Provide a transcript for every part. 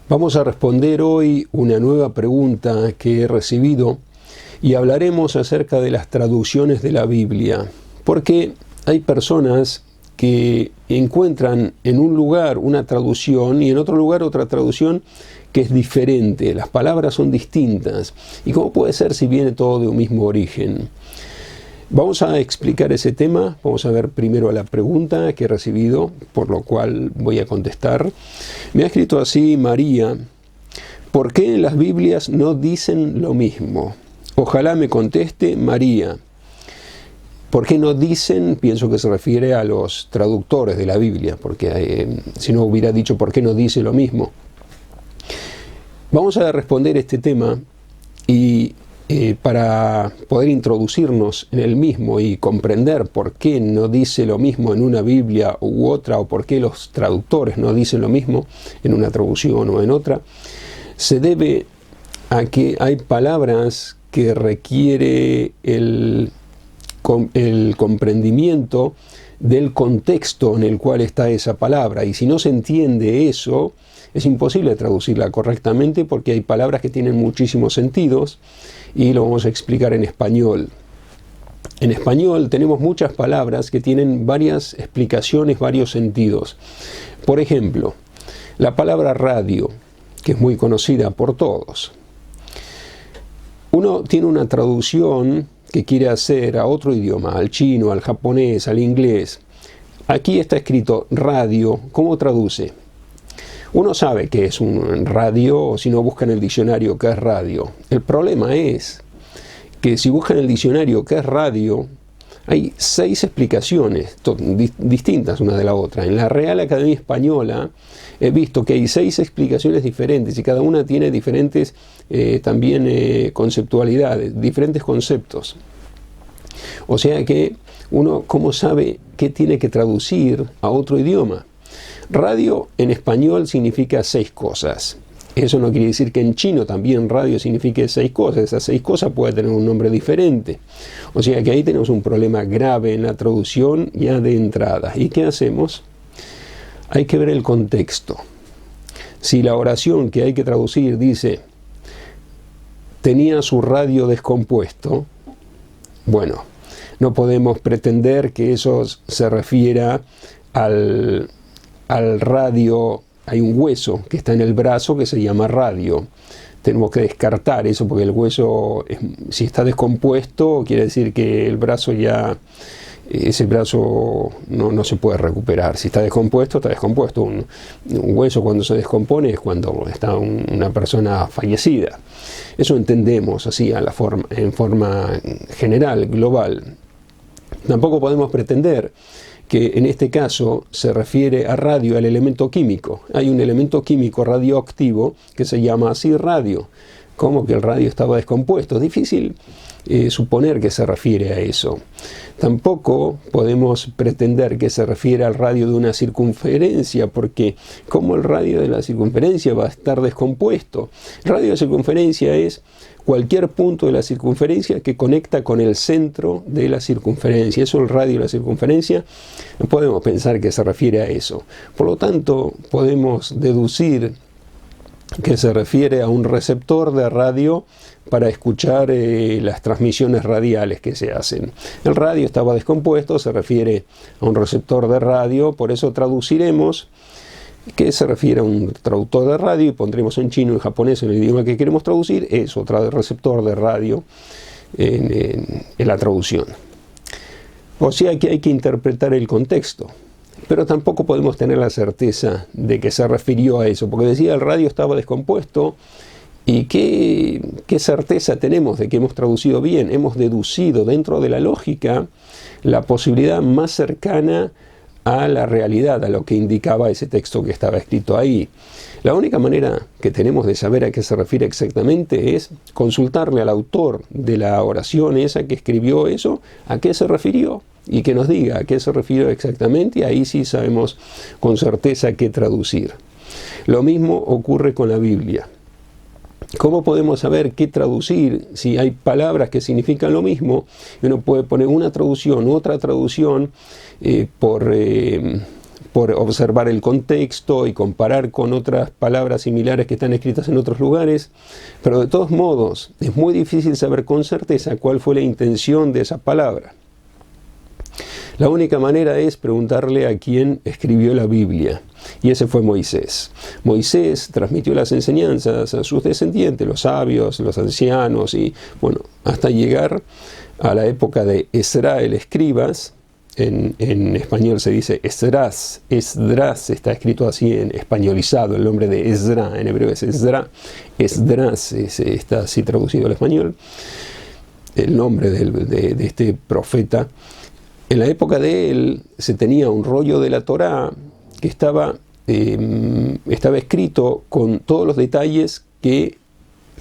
Vamos a responder hoy una nueva pregunta que he recibido y hablaremos acerca de las traducciones de la Biblia, porque hay personas que encuentran en un lugar una traducción y en otro lugar otra traducción que es diferente, las palabras son distintas. ¿Y cómo puede ser si viene todo de un mismo origen? Vamos a explicar ese tema. Vamos a ver primero la pregunta que he recibido, por lo cual voy a contestar. Me ha escrito así María: ¿por qué en las Biblias no dicen lo mismo? Ojalá me conteste María. ¿Por qué no dicen? Pienso que se refiere a los traductores de la Biblia, porque si no hubiera dicho ¿por qué no dice lo mismo? Vamos a responder este tema y para poder introducirnos en el mismo y comprender por qué no dice lo mismo en una Biblia u otra, o por qué los traductores no dicen lo mismo en una traducción o en otra, se debe a que hay palabras que requiere el comprendimiento del contexto en el cual está esa palabra, y si no se entiende eso, es imposible traducirla correctamente, porque hay palabras que tienen muchísimos sentidos, y lo vamos a explicar en español. En español tenemos muchas palabras que tienen varias explicaciones, varios sentidos. Por ejemplo, la palabra radio, que es muy conocida por todos. Uno tiene una traducción que quiere hacer a otro idioma, al chino, al japonés, al inglés. Aquí está escrito radio. ¿Cómo traduce? Uno sabe que es un radio, o si no busca en el diccionario qué es radio. El problema es que si buscan en el diccionario qué es radio, hay 6 explicaciones distintas una de la otra. En la Real Academia Española he visto que hay 6 explicaciones diferentes, y cada una tiene diferentes también conceptualidades, diferentes conceptos. O sea que uno, ¿cómo sabe qué tiene que traducir a otro idioma? Radio en español significa 6 cosas. Eso no quiere decir que en chino también radio signifique 6 cosas. Esas 6 cosas pueden tener un nombre diferente. O sea que ahí tenemos un problema grave en la traducción ya de entrada. ¿Y qué hacemos? Hay que ver el contexto. Si la oración que hay que traducir dice: tenía su radio descompuesto, bueno, no podemos pretender que eso se refiera al radio. Hay un hueso que está en el brazo que se llama radio. Tenemos que descartar eso, porque el hueso, si está descompuesto, quiere decir que el brazo ya, ese brazo no se puede recuperar. Si está descompuesto, está descompuesto. Un hueso, cuando se descompone, es cuando está una persona fallecida. Eso entendemos así en forma general, global. Tampoco podemos pretender que en este caso se refiere a radio, al elemento químico. Hay un elemento químico radioactivo que se llama así radio. ¿Cómo que el radio estaba descompuesto? Es difícil suponer que se refiere a eso. Tampoco podemos pretender que se refiere al radio de una circunferencia, porque ¿cómo el radio de la circunferencia va a estar descompuesto? El radio de circunferencia es cualquier punto de la circunferencia que conecta con el centro de la circunferencia. Eso es el radio de la circunferencia. No podemos pensar que se refiere a eso. Por lo tanto, podemos deducir que se refiere a un receptor de radio para escuchar las transmisiones radiales que se hacen. El radio estaba descompuesto, se refiere a un receptor de radio, por eso traduciremos que se refiere a un traductor de radio, y pondremos en chino, en japonés, en el idioma que queremos traducir, es otro receptor de radio en la traducción. O sea que hay que interpretar el contexto, pero tampoco podemos tener la certeza de que se refirió a eso, porque decía el radio estaba descompuesto, y ¿qué certeza tenemos de que hemos traducido bien? Hemos deducido dentro de la lógica la posibilidad más cercana a la realidad, a lo que indicaba ese texto que estaba escrito ahí. La única manera que tenemos de saber a qué se refiere exactamente es consultarle al autor de la oración esa que escribió eso, a qué se refirió, y que nos diga a qué se refirió exactamente, y ahí sí sabemos con certeza qué traducir. Lo mismo ocurre con la Biblia. ¿Cómo podemos saber qué traducir si hay palabras que significan lo mismo? Uno puede poner una traducción u otra traducción por observar el contexto y comparar con otras palabras similares que están escritas en otros lugares, pero de todos modos es muy difícil saber con certeza cuál fue la intención de esa palabra. La única manera es preguntarle a quién escribió la Biblia, y ese fue Moisés. Moisés transmitió las enseñanzas a sus descendientes, los sabios, los ancianos, y bueno, hasta llegar a la época de Esdras el escribas. En español se dice Esdras, Esdras está escrito así en españolizado, el nombre de Esdras, en hebreo es Esdras, Esdras está así traducido al español, el nombre de este profeta. En la época de él se tenía un rollo de la Torá que estaba escrito con todos los detalles que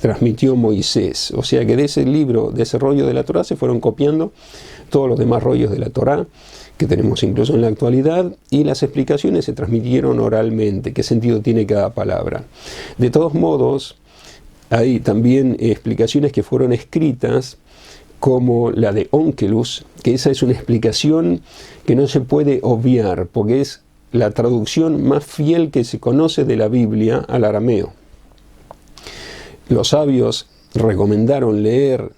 transmitió Moisés. O sea que de ese libro, de ese rollo de la Torá, se fueron copiando todos los demás rollos de la Torá que tenemos incluso en la actualidad, y las explicaciones se transmitieron oralmente, qué sentido tiene cada palabra. De todos modos, hay también explicaciones que fueron escritas, como la de Onkelos, que esa es una explicación que no se puede obviar, porque es la traducción más fiel que se conoce de la Biblia al arameo. Los sabios recomendaron leer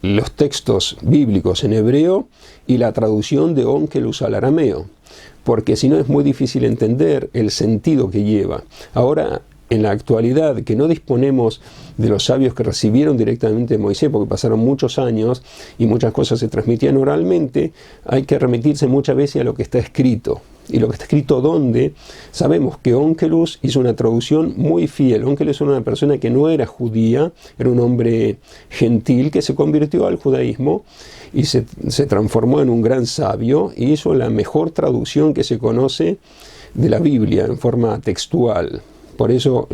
los textos bíblicos en hebreo y la traducción de Onkelos al arameo, porque si no es muy difícil entender el sentido que lleva. Ahora, en la actualidad, que no disponemos de los sabios que recibieron directamente de Moisés, porque pasaron muchos años y muchas cosas se transmitían oralmente, hay que remitirse muchas veces a lo que está escrito. Y lo que está escrito ¿dónde? Sabemos que Onkelos hizo una traducción muy fiel. Onkelos era una persona que no era judía, era un hombre gentil que se convirtió al judaísmo y se transformó en un gran sabio, y hizo la mejor traducción que se conoce de la Biblia en forma textual. Por eso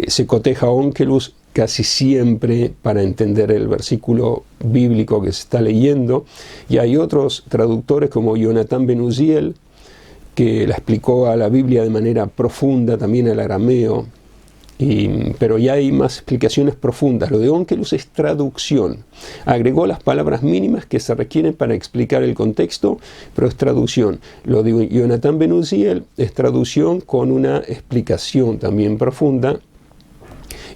se coteja a Onkelos casi siempre para entender el versículo bíblico que se está leyendo. Y hay otros traductores como Jonathan Ben Uziel, que la explicó a la Biblia de manera profunda, también al arameo. Pero ya hay más explicaciones profundas. Lo de Onkelos es traducción. Agregó las palabras mínimas que se requieren para explicar el contexto, pero es traducción. Lo de Jonathan Ben Uziel es traducción con una explicación también profunda.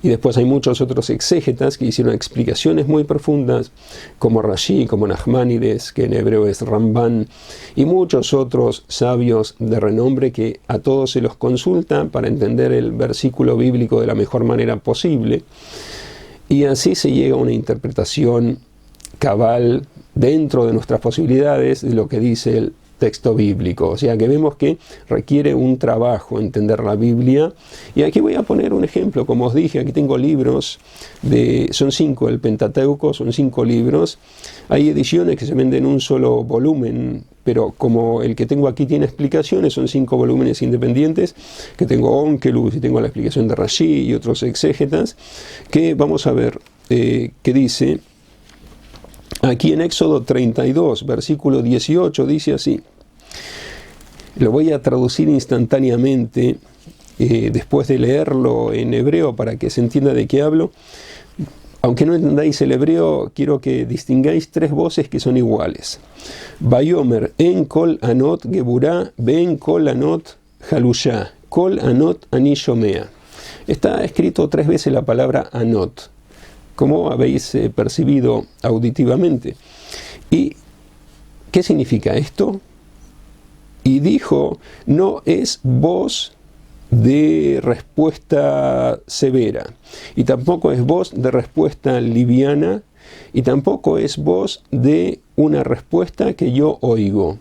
Y después hay muchos otros exégetas que hicieron explicaciones muy profundas, como Rashi, como Nachmanides, que en hebreo es Ramban, y muchos otros sabios de renombre que a todos se los consulta para entender el versículo bíblico de la mejor manera posible. Y así se llega a una interpretación cabal dentro de nuestras posibilidades de lo que dice el texto bíblico. O sea que vemos que requiere un trabajo entender la Biblia. Y aquí voy a poner un ejemplo. Como os dije, aquí tengo libros, son 5, el Pentateuco, son 5 libros. Hay ediciones que se venden en un solo volumen, pero como el que tengo aquí tiene explicaciones, son 5 volúmenes independientes, que tengo Onkelos y tengo la explicación de Rashi y otros exégetas, que vamos a ver qué dice. Aquí en Éxodo 32, versículo 18, dice así. Lo voy a traducir instantáneamente después de leerlo en hebreo para que se entienda de qué hablo. Aunque no entendáis el hebreo, quiero que distingáis 3 voces que son iguales. Vayomer en kol anot geburá, ben kol anot halushá, kol anot ani shomea. Está escrito 3 veces la palabra anot, como habéis percibido auditivamente. ¿Y qué significa esto? Y dijo, no es voz de respuesta severa, y tampoco es voz de respuesta liviana, y tampoco es voz de una respuesta que yo oigo.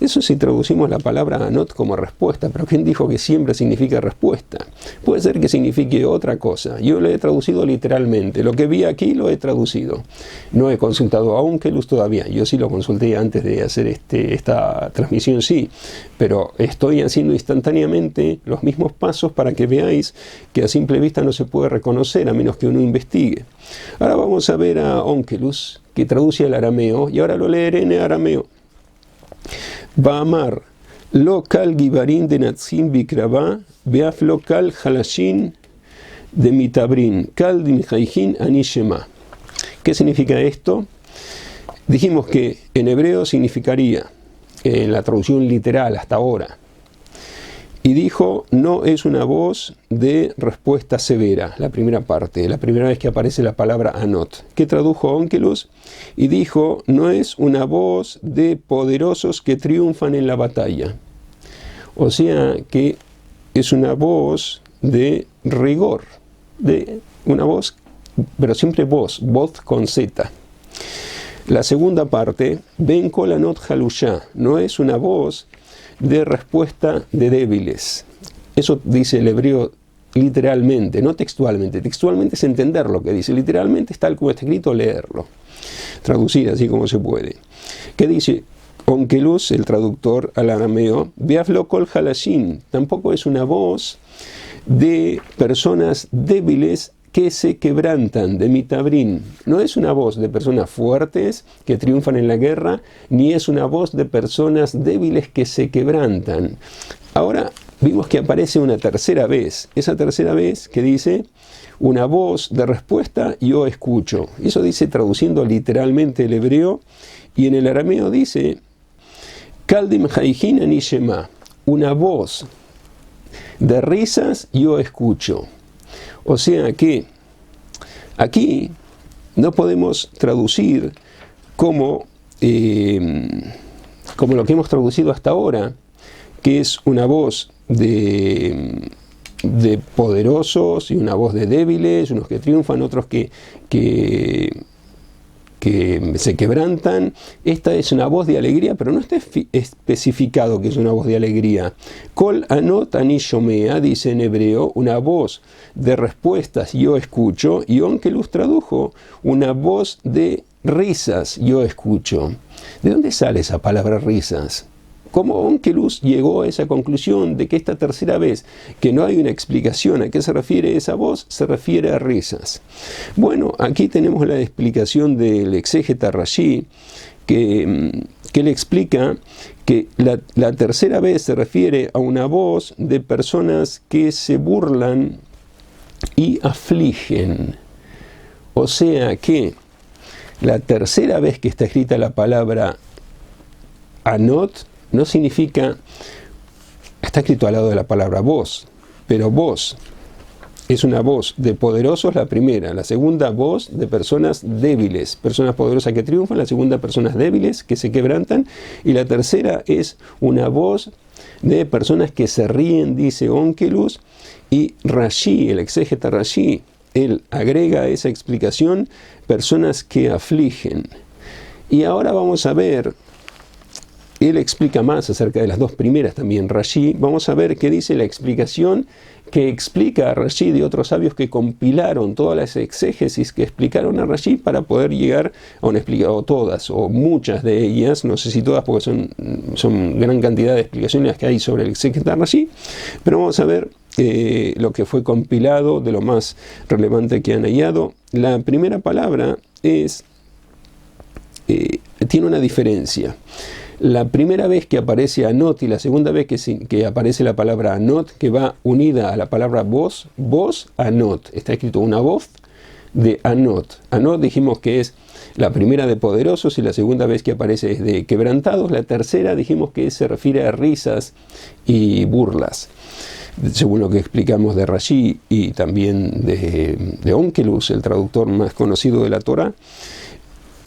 Eso si traducimos la palabra anot como respuesta, pero ¿quién dijo que siempre significa respuesta? Puede ser que signifique otra cosa. Yo lo he traducido literalmente. Lo que vi aquí lo he traducido. No he consultado a Onkelos todavía. Yo sí lo consulté antes de hacer esta transmisión, sí. Pero estoy haciendo instantáneamente los mismos pasos para que veáis que a simple vista no se puede reconocer a menos que uno investigue. Ahora vamos a ver a Onkelos, que traduce al arameo, y ahora lo leeré en arameo. Baamar, lo kal gibarin de natzim bikraba, beaf lo kal halashin de mitabrin, kal de mijaijin anishema. ¿Qué significa esto? Dijimos que en hebreo significaría en la traducción literal hasta ahora. Y dijo, no es una voz de respuesta severa, la primera parte, la primera vez que aparece la palabra anot, que tradujo Onkelos, y dijo, no es una voz de poderosos que triunfan en la batalla. O sea que es una voz de rigor, de una voz, pero siempre voz con Z. La segunda parte, Ben Kol Anot Halushá, no es una voz de respuesta de débiles. Eso dice el hebreo literalmente, no textualmente. Textualmente es entender lo que dice, literalmente es tal como está escrito, leerlo, traducir así como se puede. ¿Qué dice Onkelos, el traductor al arameo? Beaflo kol halashin, tampoco es una voz de personas débiles que se quebrantan, de mitabrín. No es una voz de personas fuertes que triunfan en la guerra, ni es una voz de personas débiles que se quebrantan. Ahora vimos que aparece una tercera vez, esa tercera vez que dice, una voz de respuesta, yo escucho. Eso dice traduciendo literalmente el hebreo, y en el arameo dice, Kaldim Haijin Ani Shema, una voz de risas, yo escucho. O sea que aquí no podemos traducir como lo que hemos traducido hasta ahora, que es una voz de poderosos y una voz de débiles, unos que triunfan, otros que se quebrantan. Esta es una voz de alegría, pero no está especificado que es una voz de alegría. Kol anot ani shomea, dice en hebreo, una voz de respuestas, yo escucho, y Onkelos tradujo una voz de risas, yo escucho. ¿De dónde sale esa palabra risas? ¿Cómo Onkelos llegó a esa conclusión de que esta tercera vez que no hay una explicación a qué se refiere esa voz, se refiere a risas? Bueno, aquí tenemos la explicación del exégeta Rashi, que le explica que la tercera vez se refiere a una voz de personas que se burlan y afligen. O sea que la tercera vez que está escrita la palabra anot, no significa, está escrito al lado de la palabra voz, pero voz es una voz de poderosos la primera, la segunda voz de personas débiles, personas poderosas que triunfan, la segunda personas débiles que se quebrantan, y la tercera es una voz de personas que se ríen, dice Onkelos, y Rashi, el exégeta Rashi, él agrega a esa explicación personas que afligen. Y ahora vamos a ver, él explica más acerca de las dos primeras también, Rashi. Vamos a ver qué dice la explicación que explica a Rashi de otros sabios que compilaron todas las exégesis que explicaron a Rashi para poder llegar a una explicación, o todas, o muchas de ellas, no sé si todas porque son gran cantidad de explicaciones las que hay sobre el exégeta Rashi, pero vamos a ver lo que fue compilado de lo más relevante que han hallado. La primera palabra tiene una diferencia. La primera vez que aparece anot y la segunda vez que aparece la palabra anot, que va unida a la palabra voz, anot. Está escrito una voz de anot. Anot dijimos que es la primera de poderosos y la segunda vez que aparece es de quebrantados. La tercera dijimos que se refiere a risas y burlas, según lo que explicamos de Rashi y también de Onkelos, el traductor más conocido de la Torá.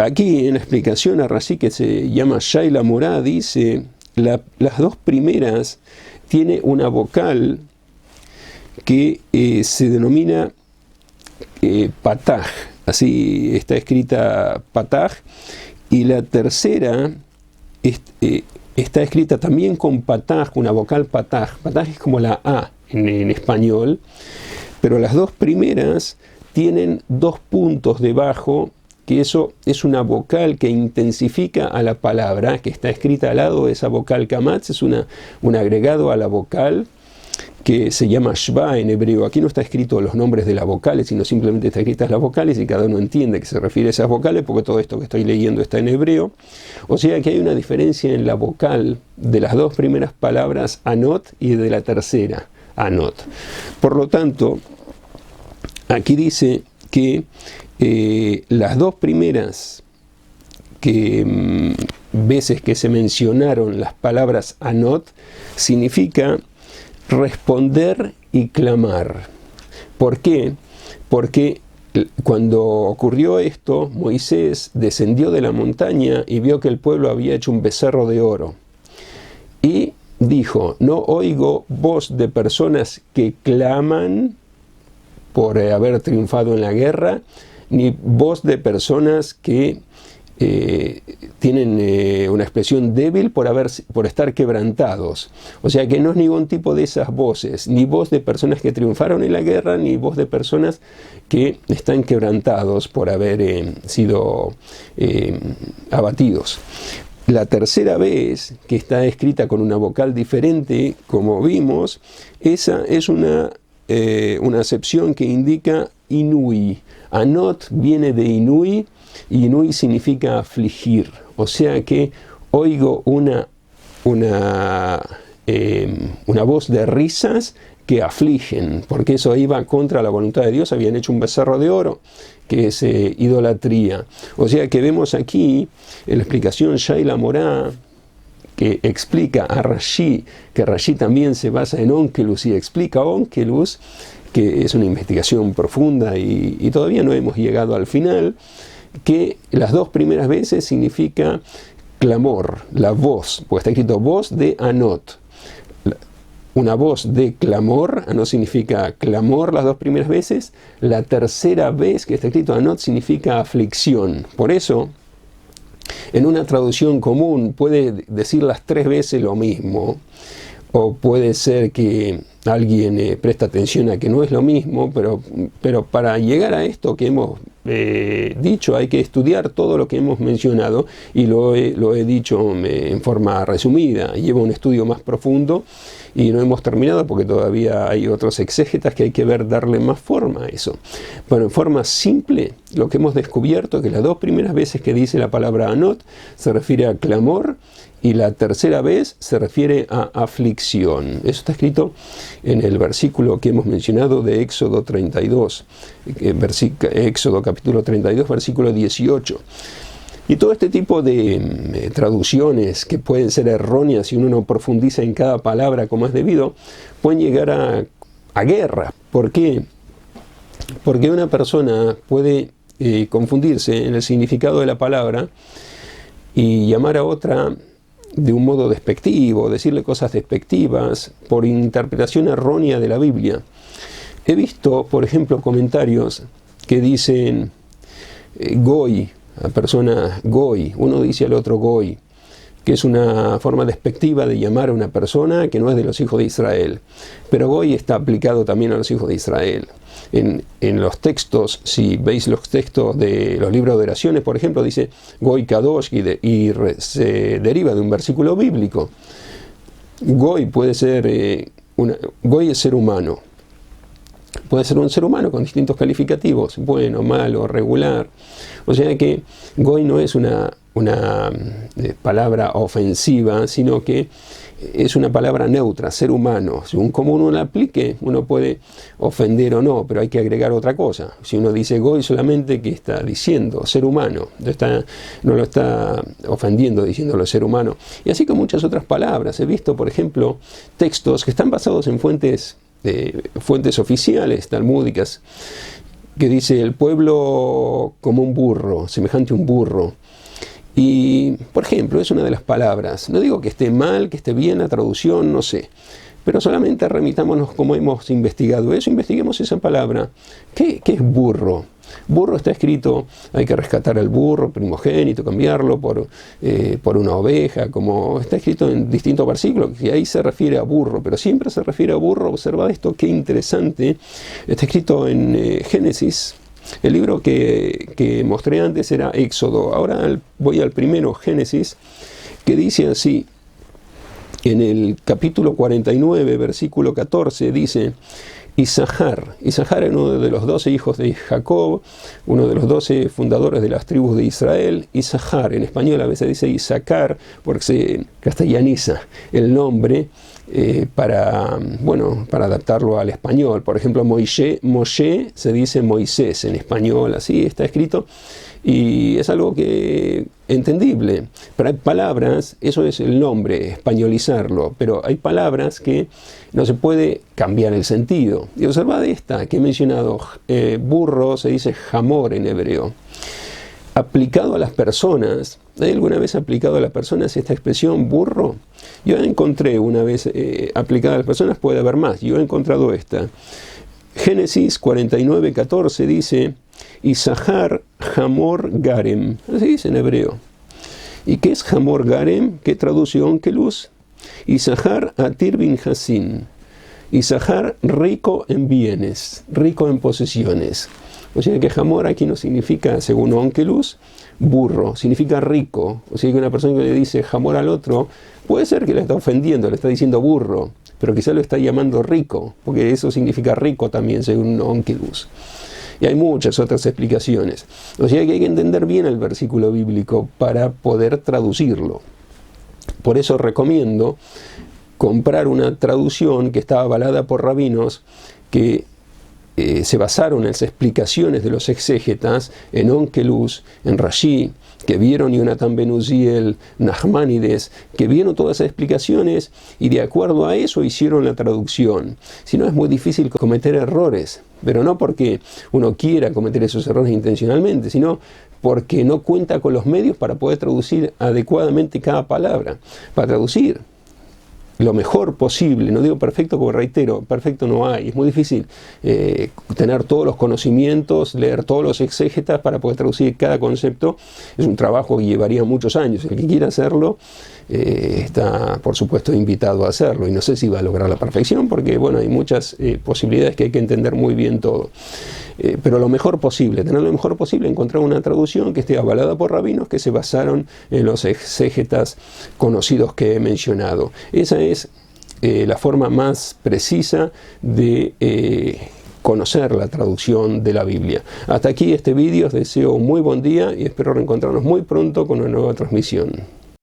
Aquí en la explicación a Rashi, que se llama Shaila Morá, dice, las dos primeras tiene una vocal que se denomina pataj, así está escrita pataj, y la tercera está escrita también con pataj, una vocal pataj. Pataj es como la A en español, pero las dos primeras tienen dos puntos debajo, que eso es una vocal que intensifica a la palabra, que está escrita al lado de esa vocal kamatz, es un agregado a la vocal que se llama shva en hebreo. Aquí no está escrito los nombres de las vocales, sino simplemente está escritas las vocales y cada uno entiende que se refiere a esas vocales porque todo esto que estoy leyendo está en hebreo. O sea que hay una diferencia en la vocal de las dos primeras palabras anot y de la tercera anot. Por lo tanto, aquí dice que las dos primeras que veces que se mencionaron las palabras anot, significa responder y clamar. ¿Por qué? Porque cuando ocurrió esto, Moisés descendió de la montaña y vio que el pueblo había hecho un becerro de oro. Y dijo: no oigo voz de personas que claman por haber triunfado en la guerra, ni voz de personas que tienen una expresión débil por estar quebrantados. O sea que no es ningún tipo de esas voces, ni voz de personas que triunfaron en la guerra, ni voz de personas que están quebrantados por haber sido abatidos. La tercera vez, que está escrita con una vocal diferente, como vimos, esa es una acepción que indica inui. Anot viene de inui, y inui significa afligir. O sea que oigo una voz de risas que afligen, porque eso iba contra la voluntad de Dios. Habían hecho un becerro de oro, que es idolatría. O sea que vemos aquí en la explicación Shaila Morá, que explica a Rashi, que Rashi también se basa en Onkelos y explica Onkelos, que es una investigación profunda y todavía no hemos llegado al final, que las dos primeras veces significa clamor, la voz, pues está escrito voz de Anot. Una voz de clamor, Anot significa clamor las dos primeras veces. La tercera vez que está escrito Anot significa aflicción. Por eso, en una traducción común puede decir las tres veces lo mismo, o puede ser que alguien presta atención a que no es lo mismo, pero para llegar a esto que hemos dicho hay que estudiar todo lo que hemos mencionado, y lo he dicho en forma resumida. Lleva un estudio más profundo y no hemos terminado porque todavía hay otros exégetas que hay que ver, darle más forma a eso. Bueno, en forma simple, lo que hemos descubierto es que las dos primeras veces que dice la palabra anot se refiere a clamor, y la tercera vez se refiere a aflicción. Eso está escrito en el versículo que hemos mencionado de Éxodo 32, Éxodo capítulo 32, versículo 18. Y todo este tipo de traducciones que pueden ser erróneas si uno no profundiza en cada palabra como es debido, pueden llegar a guerra. ¿Por qué? Porque una persona puede confundirse en el significado de la palabra y llamar a otra de un modo despectivo, decirle cosas despectivas por interpretación errónea de la Biblia. He visto, por ejemplo, comentarios que dicen goy, a persona goy, uno dice al otro goy, que es una forma despectiva de llamar a una persona que no es de los hijos de Israel. Pero goy está aplicado también a los hijos de Israel. En los textos, si veis los textos de los libros de oraciones, por ejemplo, dice Goy Kadosh y se deriva de un versículo bíblico. Goy puede ser, Goy es ser humano. Puede ser un ser humano con distintos calificativos, bueno, malo, regular. O sea que Goy no es una palabra ofensiva, sino que es una palabra neutra, ser humano. Según cómo uno la aplique, uno puede ofender o no, pero hay que agregar otra cosa. Si uno dice goy solamente, ¿qué está diciendo? Ser humano. No lo está ofendiendo diciéndolo ser humano. Y así con muchas otras palabras. He visto, por ejemplo, textos que están basados en fuentes oficiales, talmúdicas, que dice el pueblo como un burro, semejante a un burro. Y, por ejemplo, es una de las palabras. No digo que esté mal, que esté bien la traducción, no sé. Pero solamente remitámonos como hemos investigado eso, investiguemos esa palabra. ¿Qué es burro? Burro está escrito, hay que rescatar al burro primogénito, cambiarlo por una oveja, como está escrito en distintos versículos, que ahí se refiere a burro, pero siempre se refiere a burro. Observad esto, qué interesante. Está escrito en Génesis. El libro que mostré antes era Éxodo. Ahora voy al primero, Génesis, que dice así. En el capítulo 49, versículo 14, dice: Isahar era uno de los 12 hijos de Jacob, uno de los 12 fundadores de las tribus de Israel. Isahar, en español a veces dice Isaacar, porque se castellaniza el nombre, para adaptarlo al español. Por ejemplo, Moshe se dice Moisés en español, así está escrito, y es algo que entendible. Pero hay palabras, eso es el nombre, españolizarlo, pero hay palabras que no se puede cambiar el sentido. Y observad esta que he mencionado, burro se dice jamor en hebreo. Aplicado a las personas, ¿hay alguna vez aplicado a las personas esta expresión burro? Yo encontré una vez aplicada a las personas, puede haber más, yo he encontrado esta. Génesis 49:14 dice, Isahar Hamor Garem, así dice en hebreo. ¿Y qué es Hamor Garem? ¿Qué traduce Onkelos? Isahar Atir bin Hasin. Isahar rico en bienes, rico en posesiones. O sea que Hamor aquí no significa, según Onkelos, burro, significa rico. O sea que una persona que le dice Hamor al otro, puede ser que le está ofendiendo, le está diciendo burro, pero quizá lo está llamando rico, porque eso significa rico también, según Onkelos. Y hay muchas otras explicaciones. O sea que hay que entender bien el versículo bíblico para poder traducirlo. Por eso recomiendo comprar una traducción que está avalada por rabinos que se basaron en las explicaciones de los exégetas, en Onkelos, en Rashi, que vieron Yonatan ben Uziel, Nachmanides, que vieron todas esas explicaciones y de acuerdo a eso hicieron la traducción. Si no, es muy difícil cometer errores, pero no porque uno quiera cometer esos errores intencionalmente, sino porque no cuenta con los medios para poder traducir adecuadamente cada palabra. Para traducir lo mejor posible, no digo perfecto, como reitero, perfecto no hay, es muy difícil tener todos los conocimientos, leer todos los exégetas para poder traducir cada concepto. Es un trabajo que llevaría muchos años. El que quiera hacerlo está, por supuesto, invitado a hacerlo, y no sé si va a lograr la perfección porque, bueno, hay muchas posibilidades que hay que entender muy bien todo. Pero lo mejor posible, tener lo mejor posible, encontrar una traducción que esté avalada por rabinos que se basaron en los exégetas conocidos que he mencionado. Esa es la forma más precisa de conocer la traducción de la Biblia. Hasta aquí este vídeo, os deseo un muy buen día y espero reencontrarnos muy pronto con una nueva transmisión.